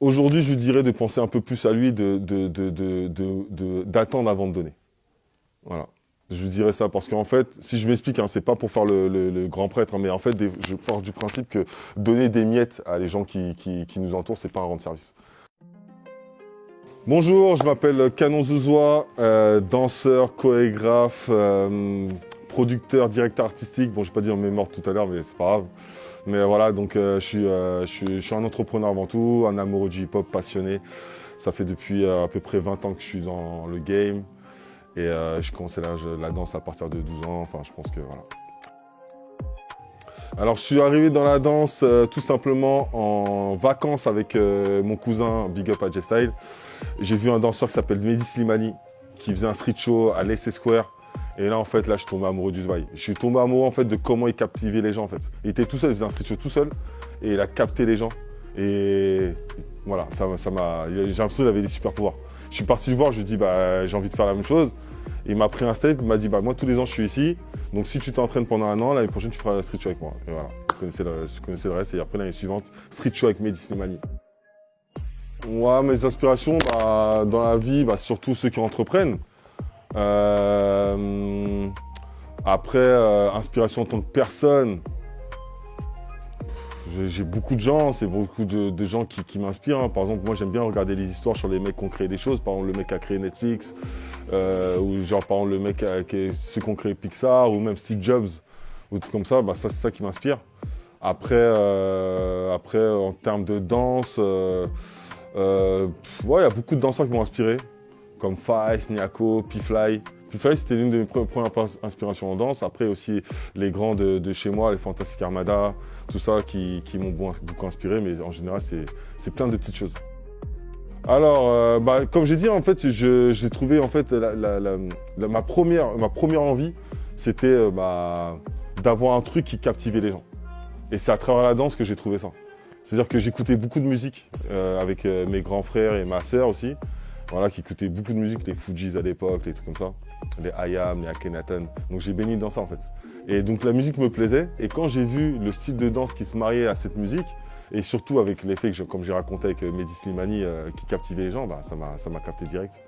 Aujourd'hui, je lui dirais de penser un peu plus à lui, d'attendre avant de donner. Voilà. Je lui dirais ça parce qu'en fait, si je m'explique, hein, c'est pas pour faire le grand prêtre, hein, mais en fait, je pars du principe que donner des miettes à les gens qui nous entourent, c'est pas un rendre service. Bonjour, je m'appelle Canon Zouzoua, danseur, chorégraphe, producteur, directeur artistique. Bon, je vais pas dire mes morts tout à l'heure, mais c'est pas grave. Mais voilà, donc je suis un entrepreneur avant tout, un amoureux du hip-hop passionné. Ça fait depuis à peu près 20 ans que je suis dans le game. Et j'ai commencé la danse à partir de 12 ans. Enfin, je pense que voilà. Alors, je suis arrivé dans la danse tout simplement en vacances avec mon cousin Big Up à J-Style. J'ai vu un danseur qui s'appelle Mehdi Slimani qui faisait un street show à l'Essay Square. Et là, en fait, là, je suis tombé amoureux du vibe. Je suis tombé amoureux, en fait, de comment il captivait les gens, en fait. Il était tout seul, il faisait un street show tout seul. Et il a capté les gens. Et voilà, ça m'a... J'ai l'impression qu'il avait des super pouvoirs. Je suis parti le voir, je lui ai dit, bah, j'ai envie de faire la même chose. Il m'a pris un step, il m'a dit, bah, moi, tous les ans, je suis ici. Donc, si tu t'entraînes pendant un an, l'année prochaine, tu feras la street show avec moi. Et voilà, je connaissais le reste. Et après, l'année suivante, street show avec Mehdi Slimani. Moi, mes inspirations, bah, dans la vie, bah, surtout ceux qui entreprennent. Euh, Après, inspiration en tant que personne, j'ai beaucoup de gens, c'est beaucoup de gens qui m'inspirent, hein. Par exemple, moi j'aime bien regarder les histoires sur les mecs qui ont créé des choses. Par exemple, le mec qui a créé Netflix, ou genre par exemple le mec ceux qui ont créé Pixar, ou même Steve Jobs, ou tout comme ça, bah ça c'est ça qui m'inspire. Après, en termes de danse, ouais, il y a beaucoup de danseurs qui m'ont inspiré, comme Faïs, Niako, P-Fly. P-Fly, c'était l'une de mes premières inspirations en danse. Après aussi les grands de chez moi, les Fantastic Armada, tout ça qui m'ont beaucoup inspiré, mais en général, c'est plein de petites choses. Alors, bah, comme j'ai dit, en fait, j'ai trouvé en fait ma première envie, c'était bah, d'avoir un truc qui captivait les gens. Et c'est à travers la danse que j'ai trouvé ça. C'est-à-dire que j'écoutais beaucoup de musique avec mes grands frères et ma sœur aussi, voilà, qui écoutaient beaucoup de musique, les Fujis à l'époque, les trucs comme ça, les Hayam, les Akhenaton. Donc j'ai baigné dans ça en fait. Et donc la musique me plaisait. Et quand j'ai vu le style de danse qui se mariait à cette musique, et surtout avec l'effet que, comme j'ai raconté avec Mehdi Slimani, qui captivait les gens, bah, ça m'a capté direct.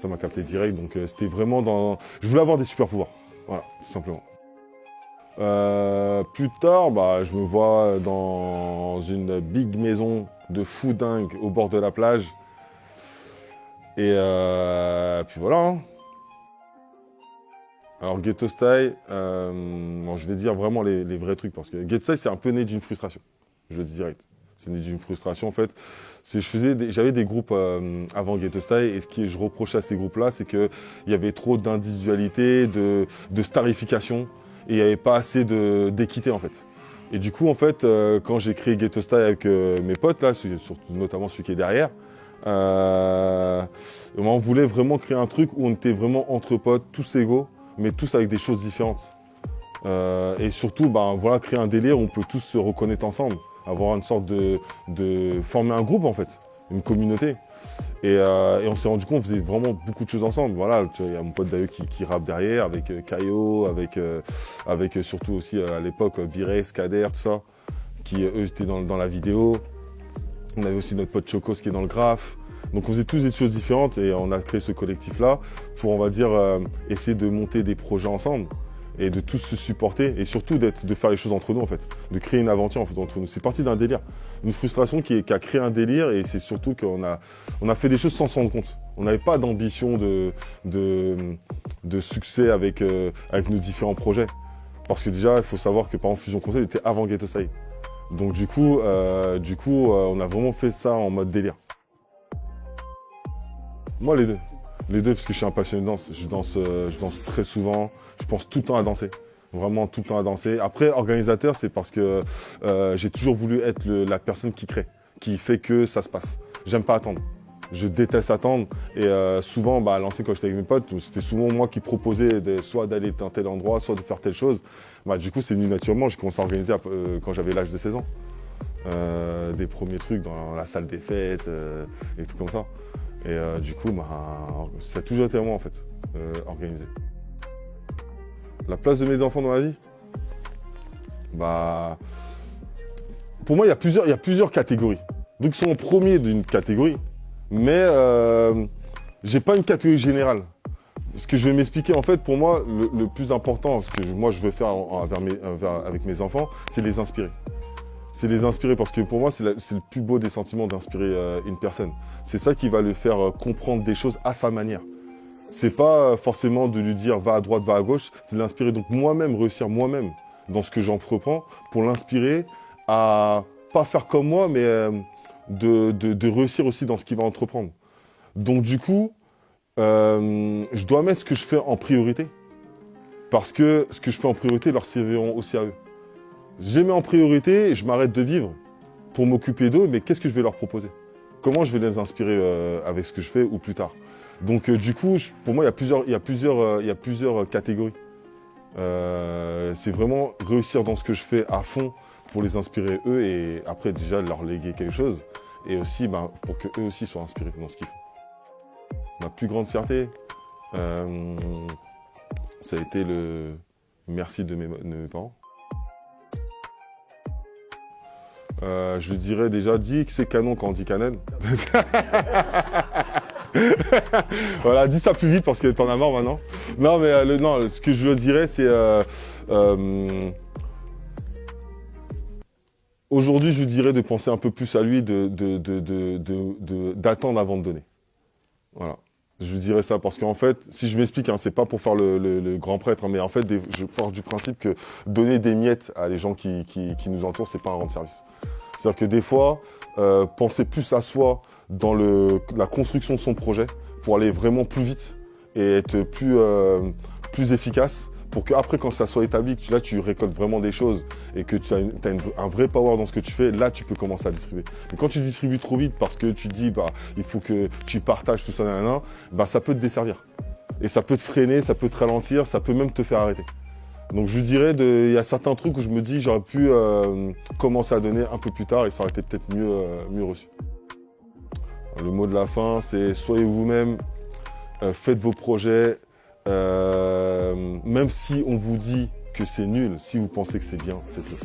Ça m'a capté direct. Donc c'était vraiment dans... Je voulais avoir des super pouvoirs. Voilà, tout simplement. Plus tard, bah, je me vois dans une big maison de fou dingue au bord de la plage. Et puis voilà, hein. Alors Ghetto Style, bon, je vais dire vraiment les vrais trucs parce que Ghetto Style c'est un peu né d'une frustration, je le dis direct. C'est né d'une frustration en fait. J'avais des groupes avant Ghetto Style et ce que je reprochais à ces groupes-là, c'est qu'il y avait trop d'individualité, de starification et il n'y avait pas assez d'équité en fait. Et du coup en fait, quand j'ai créé Ghetto Style avec mes potes là, surtout notamment celui qui est derrière, on voulait vraiment créer un truc où on était vraiment entre potes, tous égaux, mais tous avec des choses différentes. Et surtout, bah, voilà, créer un délire où on peut tous se reconnaître ensemble, avoir une sorte de former un groupe en fait, une communauté. Et on s'est rendu compte qu'on faisait vraiment beaucoup de choses ensemble. Voilà, il y a mon pote d'ailleurs qui rappe derrière, avec Kayo, avec surtout aussi à l'époque Virez, Kader, tout ça, qui eux étaient dans la vidéo. On avait aussi notre pote Chocos qui est dans le graphe. Donc on faisait tous des choses différentes et on a créé ce collectif-là pour, on va dire, essayer de monter des projets ensemble et de tous se supporter et surtout de faire les choses entre nous en fait, de créer une aventure en fait, entre nous. C'est parti d'un délire, une frustration qui a créé un délire et c'est surtout qu'on a fait des choses sans s'en rendre compte. On n'avait pas d'ambition de succès avec nos différents projets. Parce que déjà, il faut savoir que par exemple Fusion Concept était avant Ghetto Style. Donc du coup, on a vraiment fait ça en mode délire. Moi, les deux. Les deux, parce que je suis un passionné de danse. Je danse très souvent. Je pense tout le temps à danser. Vraiment tout le temps à danser. Après, organisateur, c'est parce que j'ai toujours voulu être la personne qui crée, qui fait que ça se passe. J'aime pas attendre. Je déteste attendre. Et souvent, bah, à l'ancien, quand j'étais avec mes potes, c'était souvent moi qui proposais soit d'aller dans tel endroit, soit de faire telle chose. Bah, du coup, c'est venu naturellement. J'ai commencé à organiser quand j'avais l'âge de 16 ans. Des premiers trucs dans la salle des fêtes, et tout comme ça. Et du coup, bah, ça a toujours été moi en fait, organisé. La place de mes enfants dans la vie, bah, pour moi, il y a plusieurs catégories. Donc ils sont en premier d'une catégorie, mais j'ai pas une catégorie générale. Ce que je vais m'expliquer, en fait, pour moi, le plus important, ce que moi je veux faire avec mes enfants, c'est les inspirer. C'est les inspirer parce que pour moi, c'est le plus beau des sentiments d'inspirer une personne. C'est ça qui va le faire comprendre des choses à sa manière. C'est pas forcément de lui dire va à droite, va à gauche, c'est de l'inspirer. Donc moi-même, réussir moi-même dans ce que j'entreprends pour l'inspirer à pas faire comme moi, mais de réussir aussi dans ce qu'il va entreprendre. Donc du coup, je dois mettre ce que je fais en priorité parce que ce que je fais en priorité leur serviront aussi à eux. Je les mets en priorité, je m'arrête de vivre pour m'occuper d'eux, mais qu'est-ce que je vais leur proposer? Comment je vais les inspirer avec ce que je fais ou plus tard? Donc du coup, pour moi, il y a plusieurs catégories. C'est vraiment réussir dans ce que je fais à fond pour les inspirer eux et après déjà leur léguer quelque chose et aussi pour qu'eux aussi soient inspirés dans ce qu'ils font. Ma plus grande fierté, ça a été le merci de mes parents. Je dirais déjà, dis que c'est canon quand on dit canon. Voilà, dis ça plus vite parce que t'en as marre maintenant. Non, mais non, ce que je dirais, c'est... aujourd'hui, je lui dirais de penser un peu plus à lui, d'attendre avant de donner. Voilà. Je lui dirais ça parce qu'en fait, si je m'explique, hein, c'est pas pour faire le grand prêtre, hein, mais en fait, je pars du principe que donner des miettes à les gens qui nous entourent, c'est pas un rendre service. C'est-à-dire que des fois, penser plus à soi dans la construction de son projet pour aller vraiment plus vite et être plus efficace pour qu'après, quand ça soit établi, que là, tu récoltes vraiment des choses et que tu as un vrai power dans ce que tu fais, là, tu peux commencer à distribuer. Mais quand tu distribues trop vite parce que tu dis, il faut que tu partages tout ça, ça peut te desservir. Et ça peut te freiner, ça peut te ralentir, ça peut même te faire arrêter. Donc je dirais, il y a certains trucs où je me dis j'aurais pu commencer à donner un peu plus tard et ça aurait été peut-être mieux reçu. Le mot de la fin, c'est soyez vous-même, faites vos projets, même si on vous dit que c'est nul, si vous pensez que c'est bien, faites-le.